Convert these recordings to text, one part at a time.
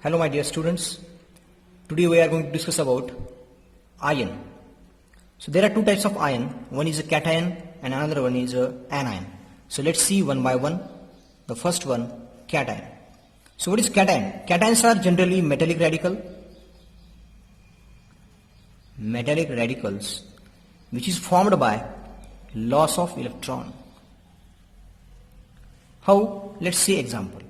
Hello my dear students, today we are going to discuss about ion. So there are two types of ion, one is a cation and another one is an anion. So let's see one by one. The first one, cation. So what is cation? Cations are generally metallic radicals which is formed by loss of electron. How? Let's see example.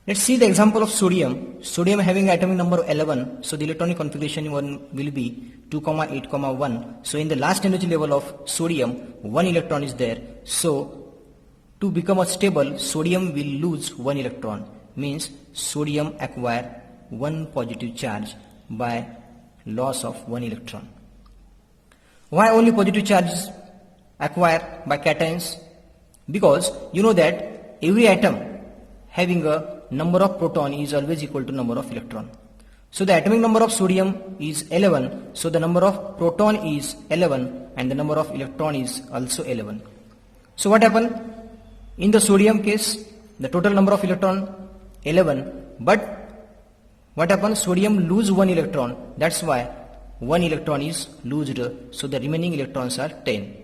Let's see the example of sodium. Sodium having atomic number 11, so the electronic configuration will be 2, 8, 1. So in the last energy level of sodium, 1 electron is there. So to become a stable, sodium will lose 1 electron. Means sodium acquire 1 positive charge by loss of 1 electron. Why only positive charges acquired by cations? Because you know that every atom having a number of proton is always equal to number of electron. So the atomic number of sodium is 11, so the number of proton is 11 and the number of electron is also 11. So what happened? In the sodium case, the total number of electron 11, but what happened? Sodium lose 1 electron, that's why 1 electron is loosed, so the remaining electrons are 10.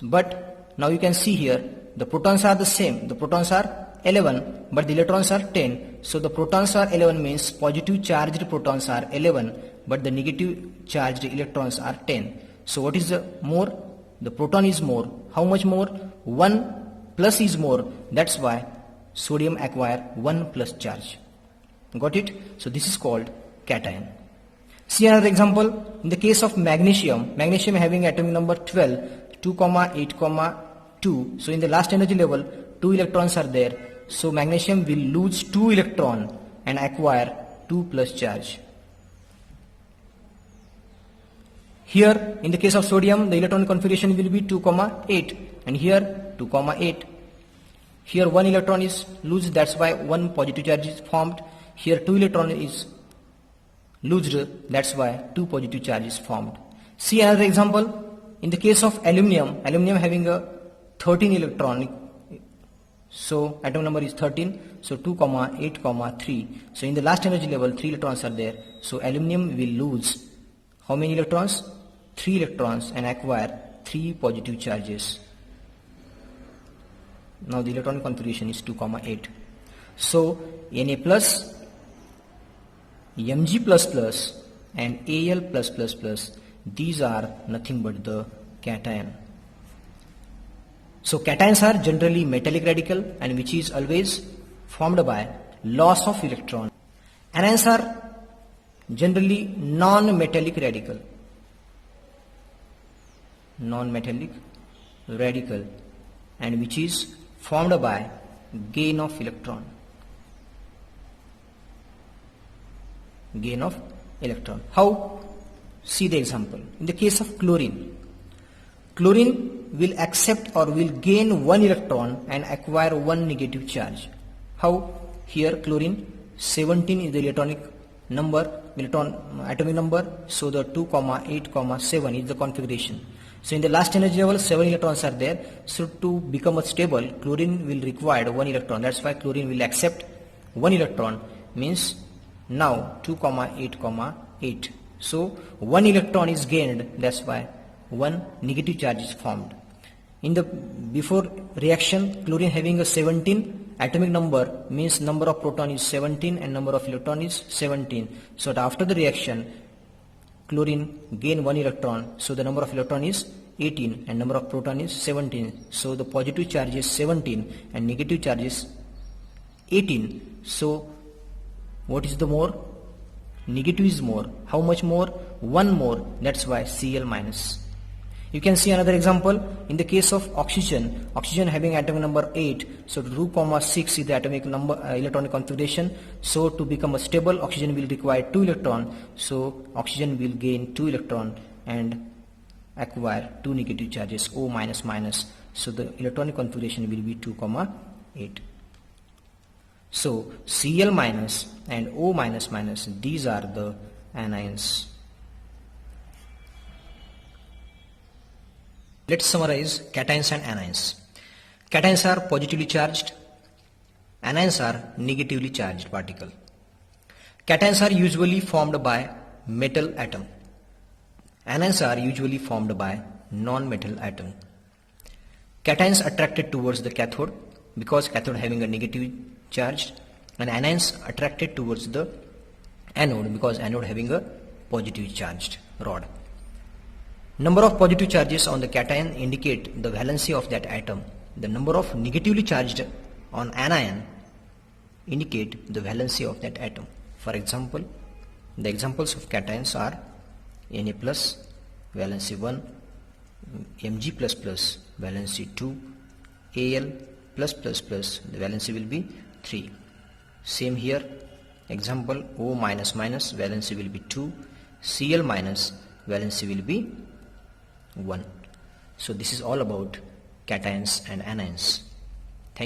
But now you can see here, the protons are the same, the protons are 11 but the electrons are 10, so the protons are 11 means positive charged protons are 11 but the negative charged electrons are 10. So what is the more? The proton is more. How much more? 1 plus is more, that's why sodium acquire 1 plus charge. Got it? So this is called cation. See another example. In the case of magnesium having atomic number 12, 2, 8, 2. So in the last energy level 2 electrons are there, so magnesium will lose 2 electron and acquire 2 plus charge. Here in the case of sodium, the electron configuration will be 2, 8 and here 2, 8. Here 1 electron is loose, that's why 1 positive charge is formed. Here 2 electron is loosed, that's why 2 positive charge is formed. See another example. In the case of aluminium having a 13 electron, so atom number is 13, so 2, 8, 3. So in the last energy level 3 electrons are there, so aluminium will lose how many electrons? 3 electrons and acquire 3 positive charges. Now the electronic configuration is 2, 8. So Na plus, Mg plus plus and Al plus plus plus, these are nothing but the cation. So cations are generally metallic radical and which is always formed by loss of electron. Anions are generally non-metallic radical and which is formed by gain of electron. How? See the example. In the case of chlorine will accept or will gain 1 electron and acquire 1 negative charge. How? Here chlorine 17 is the atomic number, so the 2, 8, 7 is the configuration. So in the last energy level 7 electrons are there, so to become a stable chlorine will require 1 electron, that's why chlorine will accept 1 electron, means now 2, 8, 8. So 1 electron is gained, that's why 1 negative charge is formed. In the before reaction, chlorine having a 17 atomic number means number of proton is 17 and number of electron is 17. So after the reaction, chlorine gain 1 electron, so the number of electron is 18 and number of proton is 17. So the positive charge is 17 and negative charge is 18. So what is the more? Negative is more. How much more? 1 more, that's why Cl minus. You can see another example. In the case of oxygen having atomic number 8, so 2, 6 is the atomic number electronic configuration. So to become a stable, oxygen will require 2 electron, so oxygen will gain 2 electron and acquire 2 negative charges, O minus minus. So the electronic configuration will be 2, 8. So Cl minus and O minus minus, these are the anions. Let's summarize cations and anions. Cations are positively charged, anions are negatively charged particle. Cations are usually formed by metal atom. Anions are usually formed by non-metal atom. Cations attracted towards the cathode because cathode having a negative charge, and anions attracted towards the anode because anode having a positive charged rod. Number of positive charges on the cation indicate the valency of that atom. The number of negatively charged on anion indicate the valency of that atom. For example, the examples of cations are Na plus valency 1, Mg plus plus valency 2, Al plus plus plus the valency will be 3. Same here, example O minus minus valency will be 2, Cl minus valency will be 1. So this is all about cations and anions.